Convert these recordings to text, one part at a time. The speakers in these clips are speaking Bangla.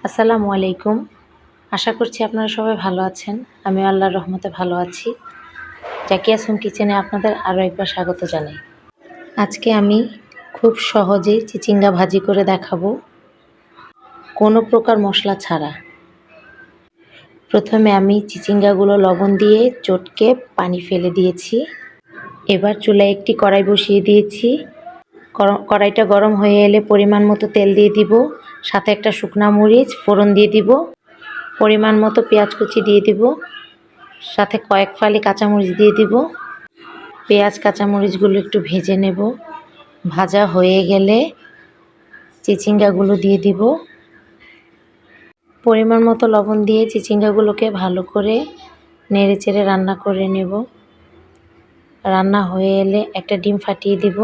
আসসালামু আলাইকুম। আশা করছি আপনারা সবাই ভালো আছেন। আমিও আল্লাহর রহমতে ভালো আছি। জাকিয়াস হোম কিচেনে আপনাদের আরও একবার স্বাগত জানাই। আজকে আমি খুব সহজেই চিচিঙ্গা ভাজি করে দেখাবো, কোনো প্রকার মশলা ছাড়া। প্রথমে আমি চিচিঙ্গাগুলো লবণ দিয়ে চটকে পানি ফেলে দিয়েছি। এবার চুলায় একটি কড়াই বসিয়ে দিয়েছি। কড়াইটা গরম হয়ে এলে পরিমাণ মতো তেল দিয়ে দিব, সাথে একটা শুকনা মরিচ ফোড়ন দিয়ে দিব, পরিমাণ মতো পেঁয়াজ কুচি দিয়ে দিব, সাথে কয়েক ফালি কাঁচামরিচ দিয়ে দিব। পেঁয়াজ কাঁচামরিচগুলো একটু ভেজে নেব। ভাজা হয়ে গেলে চিচিঙ্গাগুলো দিয়ে দিব। পরিমাণ মতো লবণ দিয়ে চিচিঙ্গাগুলোকে ভালো করে নেড়েচেড়ে রান্না করে নেব। রান্না হয়ে এলে একটা ডিম ফাটিয়ে দিব।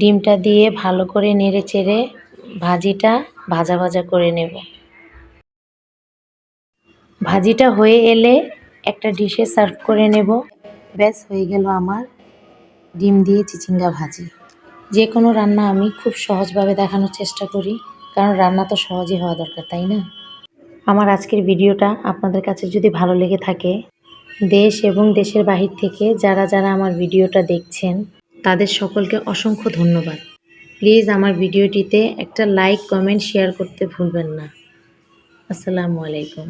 ডিমটা দিয়ে ভালো করে নেড়েচেড়ে ভাজিটা ভাজা ভাজা করে নেব। ভাজিটা হয়ে এলে একটা ডিশে সার্ভ করে নেব। ব্যাস হয়ে গেল আমার ডিম দিয়ে চিচিঙ্গা ভাজি। যে কোনো রান্না আমি খুব সহজভাবে দেখানোর চেষ্টা করি, কারণ রান্না তো সহজই হওয়া দরকার, তাই না? আমার আজকের ভিডিওটা আপনাদের কাছে যদি ভালো লেগে থাকে, দেশ এবং দেশের বাহির থেকে যারা যারা আমার ভিডিওটা দেখছেন তাদের সকলকে অসংখ্য ধন্যবাদ। প্লিজ আমার ভিডিওটিতে একটা লাইক, কমেন্ট, শেয়ার করতে ভুলবেন না। আসসালামু আলাইকুম।